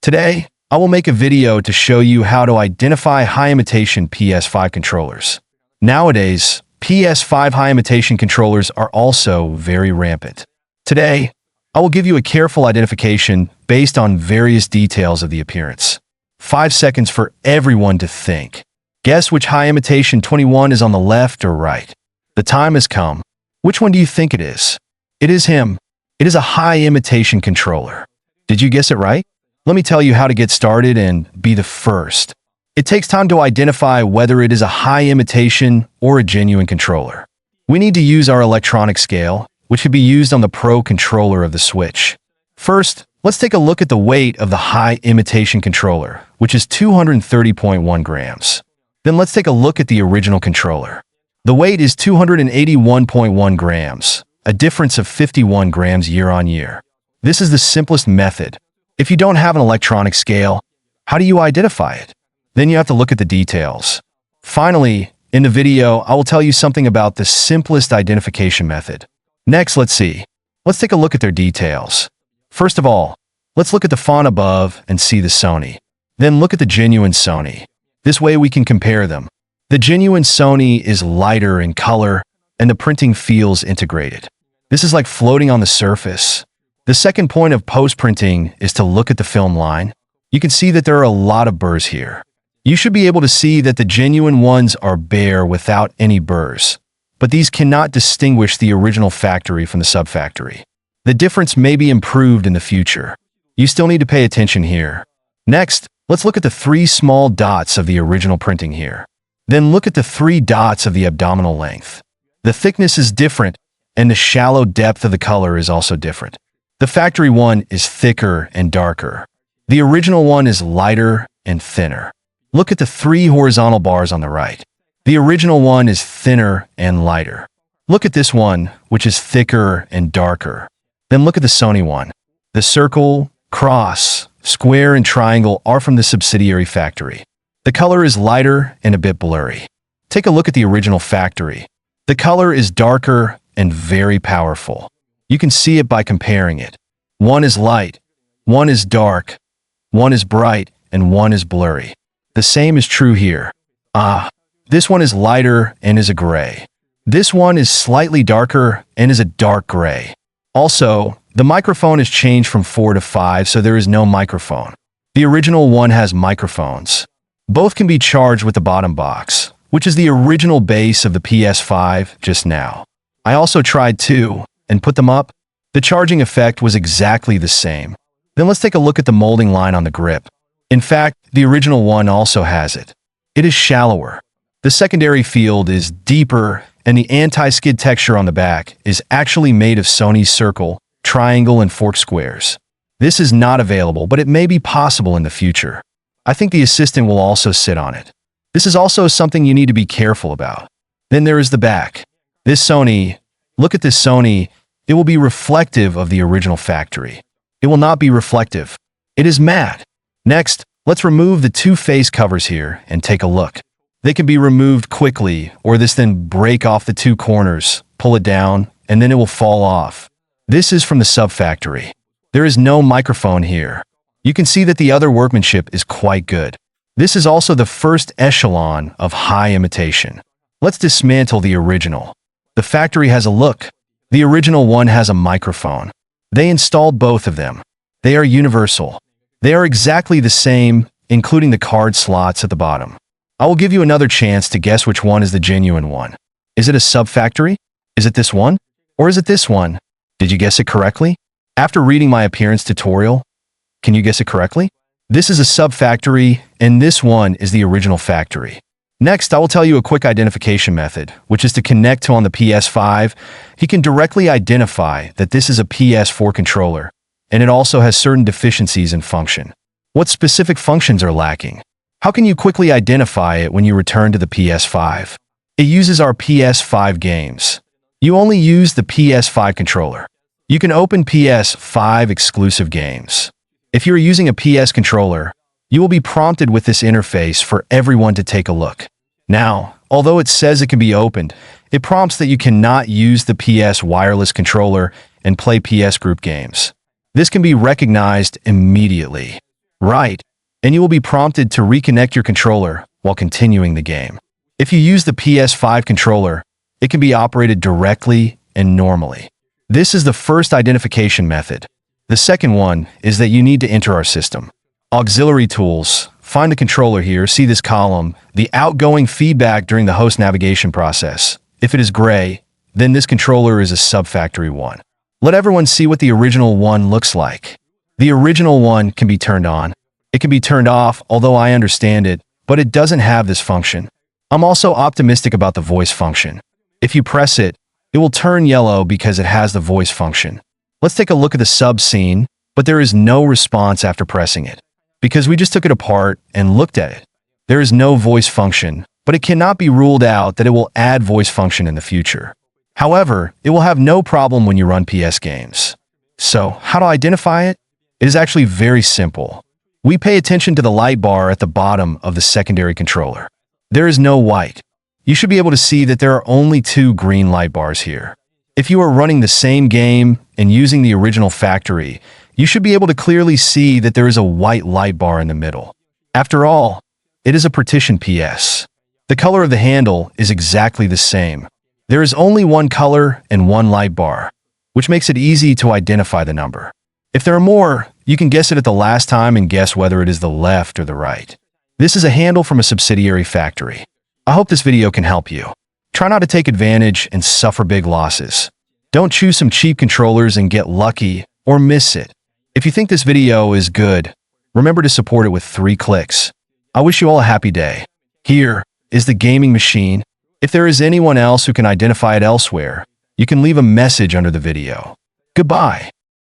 Today, I will make a video to show you how to identify high-imitation PS5 controllers. Nowadays, PS5 high-imitation controllers are also very rampant. Today, I will give you a careful identification based on various details of the appearance. 5 seconds for everyone to think. Guess which high-imitation 21 is on the left or right. The time has come. Which one do you think it is? It is him. It is a high-imitation controller. Did you guess it right? Let me tell you how to get started and be the first. It takes time to identify whether it is a high imitation or a genuine controller. We need to use our electronic scale, which could be used on the Pro controller of the Switch. First, let's take a look at the weight of the high imitation controller, which is 230.1 grams. Then let's take a look at the original controller. The weight is 281.1 grams, a difference of 51 grams year on year. This is the simplest method. If you don't have an electronic scale, how do you identify it? Then you have to look at the details. Finally, in the video, I will tell you something about the simplest identification method. Next, let's take a look at their details. First of all, let's look at the font above and see the Sony. Then look at the genuine Sony. This way we can compare them. The genuine Sony is lighter in color and the printing feels integrated. This is like floating on the surface. The second point of post-printing is to look at the film line. You can see that there are a lot of burrs here. You should be able to see that the genuine ones are bare without any burrs, but these cannot distinguish the original factory from the sub-factory. The difference may be improved in the future. You still need to pay attention here. Next, let's look at the 3 small dots of the original printing here. Then look at the 3 dots of the abdominal length. The thickness is different, and the shallow depth of the color is also different. The factory one is thicker and darker. The original one is lighter and thinner. Look at the 3 horizontal bars on the right. The original one is thinner and lighter. Look at this one, which is thicker and darker. Then look at the Sony one. The circle, cross, square, and triangle are from the subsidiary factory. The color is lighter and a bit blurry. Take a look at the original factory. The color is darker and very powerful. You can see it by comparing it. One is light, one is dark, one is bright, and one is blurry. The same is true here. This one is lighter and is a gray. This one is slightly darker and is a dark gray. Also, the microphone is changed from 4 to 5, so there is no microphone. The original one has microphones. Both can be charged with the bottom box, which is the original base of the PS5 just now. I also tried to, and put them up. The charging effect was exactly the same. Then let's take a look at the molding line on the grip. In fact, the original one also has it. It is shallower. The secondary field is deeper, and the anti-skid texture on the back is actually made of Sony's circle, triangle, and fork squares. This is not available, but it may be possible in the future. I think the assistant will also sit on it. This is also something you need to be careful about. Then there is the back. Look at this Sony. It will be reflective of the original factory. It will not be reflective. It is matte. Next, let's remove the 2 face covers here and take a look. They can be removed quickly, or this then break off the 2 corners, pull it down, and then it will fall off. This is from the sub-factory. There is no microphone here. You can see that the other workmanship is quite good. This is also the first echelon of high imitation. Let's dismantle the original. The factory has a look. The original one has a microphone. They installed both of them. They are universal. They are exactly the same, including the card slots at the bottom. I will give you another chance to guess which one is the genuine one. Is it a sub-factory? Is it this one? Or is it this one? Did you guess it correctly? After reading my appearance tutorial, can you guess it correctly? This is a sub-factory, and this one is the original factory. Next, I will tell you a quick identification method, which is to connect to on the PS5. You can directly identify that this is a PS4 controller, and it also has certain deficiencies in function. What specific functions are lacking? How can you quickly identify it when you return to the PS5? It uses our PS5 games. You only use the PS5 controller. You can open PS5 exclusive games. If you're using a PS controller, you will be prompted with this interface for everyone to take a look. Now, although it says it can be opened, it prompts that you cannot use the PS wireless controller and play PS group games. This can be recognized immediately. Right, and you will be prompted to reconnect your controller while continuing the game. If you use the PS5 controller, it can be operated directly and normally. This is the first identification method. The second one is that you need to enter our system. Auxiliary tools. Find the controller here, see this column, the outgoing feedback during the host navigation process. If it is gray, then this controller is a sub-factory one. Let everyone see what the original one looks like. The original one can be turned on. It can be turned off, although I understand it, but it doesn't have this function. I'm also optimistic about the voice function. If you press it, it will turn yellow because it has the voice function. Let's take a look at the sub scene, but there is no response after pressing it, because we just took it apart and looked at it. There is no voice function, but it cannot be ruled out that it will add voice function in the future. However, it will have no problem when you run PS games. So, how to identify it? It is actually very simple. We pay attention to the light bar at the bottom of the secondary controller. There is no white. You should be able to see that there are only 2 green light bars here. If you are running the same game and using the original factory, you should be able to clearly see that there is a white light bar in the middle. After all, it is a partition PS. The color of the handle is exactly the same. There is only one color and one light bar, which makes it easy to identify the number. If there are more, you can guess it at the last time and guess whether it is the left or the right. This is a handle from a subsidiary factory. I hope this video can help you. Try not to take advantage and suffer big losses. Don't choose some cheap controllers and get lucky or miss it. If you think this video is good, remember to support it with 3 clicks. I wish you all a happy day. Here is the gaming machine. If there is anyone else who can identify it elsewhere, you can leave a message under the video. Goodbye.